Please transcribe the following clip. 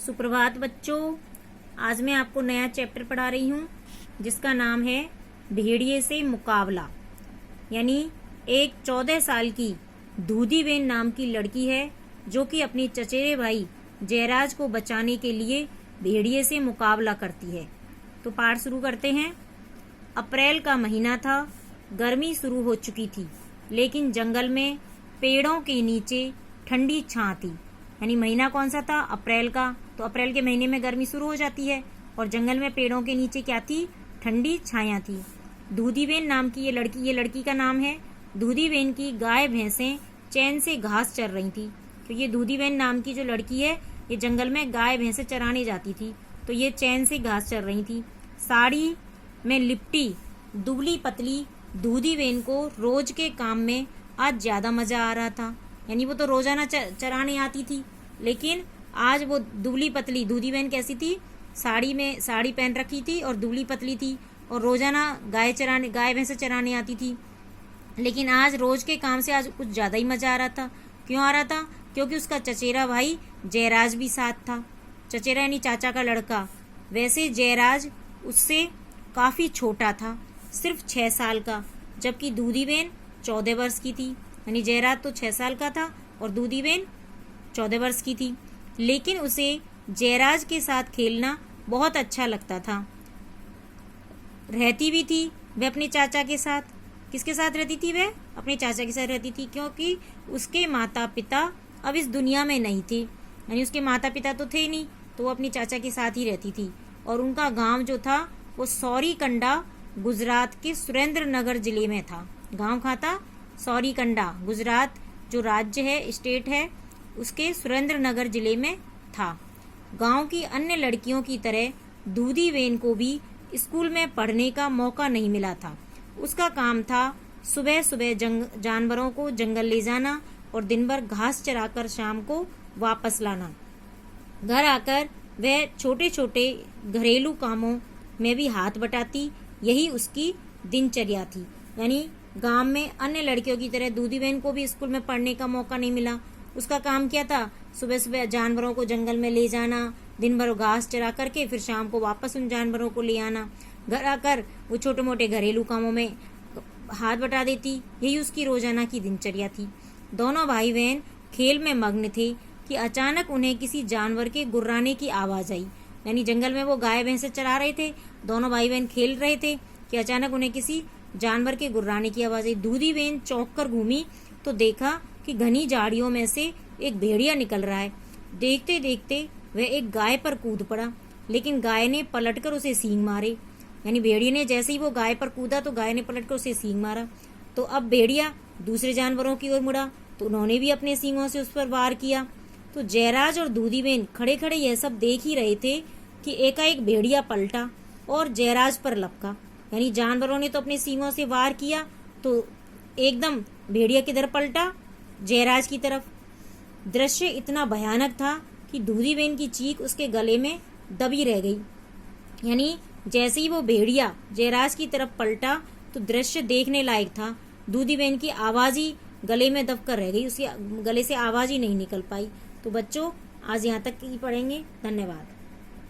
सुप्रभात बच्चों। आज मैं आपको नया चैप्टर पढ़ा रही हूँ जिसका नाम है भेड़िए से मुकाबला। यानी एक 14 साल की दूधीबेन नाम की लड़की है जो कि अपने चचेरे भाई जयराज को बचाने के लिए भेड़िए से मुकाबला करती है। तो पाठ शुरू करते हैं। अप्रैल का महीना था, गर्मी शुरू हो चुकी थी, लेकिन जंगल में पेड़ों के नीचे ठंडी छां थी। यानी महीना कौन सा था? अप्रैल का। तो अप्रैल के महीने में गर्मी शुरू हो जाती है और जंगल में पेड़ों के नीचे क्या थी? ठंडी छाया थी। दूधीबेन नाम की ये लड़की का नाम है। दूधीबेन की गाय भैंसें चैन से घास चर रही थी। तो ये दूधीबेन नाम की जो लड़की है ये जंगल में गाय भैंसे चराने जाती थी, तो ये चैन से घास चर रही थी। साड़ी में लिपटी दुबली पतली दूधीबेन को रोज के काम में आज ज्यादा मजा आ रहा था। यानी वो तो रोजाना चराने आती थी, लेकिन आज वो दुबली पतली दूधीबेन कैसी थी? साड़ी पहन रखी थी और दुबली पतली थी और रोजाना गाय भैंसे चराने आती थी। लेकिन आज रोज के काम से आज कुछ ज्यादा ही मजा आ रहा था। क्यों आ रहा था? क्योंकि उसका चचेरा भाई जयराज भी साथ था। चचेरा यानी चाचा का लड़का। वैसे जयराज उससे काफी छोटा था, सिर्फ 6 साल का, जबकि दूधीबेन 14 वर्ष की थी। यानी जयराज तो 6 साल का था और दूधीबेन 14 वर्ष की थी। लेकिन उसे जयराज के साथ खेलना बहुत अच्छा लगता था। रहती भी थी वह अपने चाचा के साथ। किसके साथ रहती थी? वह अपने चाचा के साथ रहती थी, क्योंकि उसके माता पिता अब इस दुनिया में नहीं थे। यानी उसके माता पिता तो थे नहीं, तो वो अपने चाचा के साथ ही रहती थी। और उनका गांव जो था वो सौरीकंडा गुजरात के सुरेंद्रनगर जिले में था। गांव कहाँ था? सौरीकंडा, गुजरात जो राज्य है, स्टेट है, उसके सुरेंद्रनगर जिले में था। गांव की अन्य लड़कियों की तरह दूधीबेन को भी स्कूल में पढ़ने का मौका नहीं मिला था। उसका काम था सुबह सुबह जानवरों को जंगल ले जाना और दिन भर घास चराकर शाम को वापस लाना। घर आकर वह छोटे छोटे घरेलू कामों में भी हाथ बटाती। यही उसकी दिनचर्या थी। यानी गांव में अन्य लड़कियों की तरह दूधीबेन को भी स्कूल में पढ़ने का मौका नहीं मिला। उसका काम क्या था? सुबह सुबह जानवरों को जंगल में ले जाना, दिन भर घास चरा करके फिर शाम को वापस उन जानवरों को ले आना। घर आकर वो छोटे मोटे घरेलू कामों में हाथ बटा देती। यही उसकी रोजाना की दिनचर्या थी। दोनों भाई बहन खेल में मग्न थे कि अचानक उन्हें किसी जानवर के गुर्राने की आवाज आई। यानी जंगल में वो गाय भैंसे चरा रहे थे, दोनों भाई बहन खेल रहे थे कि अचानक उन्हें किसी जानवर के गुर्राने की आवाज आई। दूधीबेन चौंक कर घूमी तो देखा कि घनी झाड़ियों में से एक भेड़िया निकल रहा है। देखते देखते वह एक गाय पर कूद पड़ा, लेकिन गाय ने पलटकर उसे सींग मारे। यानी भेड़िया ने जैसे ही वो गाय पर कूदा तो गाय ने पलटकर उसे सींग मारा। तो अब भेड़िया दूसरे जानवरों की ओर मुड़ा तो उन्होंने भी अपने सींगों से उस पर वार किया। तो जयराज और दूधीबेन खड़े खड़े यह सब देख ही रहे थे कि एकाएक भेड़िया पलटा और जयराज पर लपका। यानी जानवरों ने तो अपने सींगों से वार किया तो एकदम भेड़िया किधर पलटा? जयराज की तरफ। दृश्य इतना भयानक था कि दूधीबेन की चीख उसके गले में दबी रह गई। यानी जैसे ही वो भेड़िया जयराज की तरफ पलटा तो दृश्य देखने लायक था। दूधीबेन की आवाज ही गले में दबकर रह गई, उसके गले से आवाज ही नहीं निकल पाई। तो बच्चों आज यहाँ तक ही पढ़ेंगे। धन्यवाद।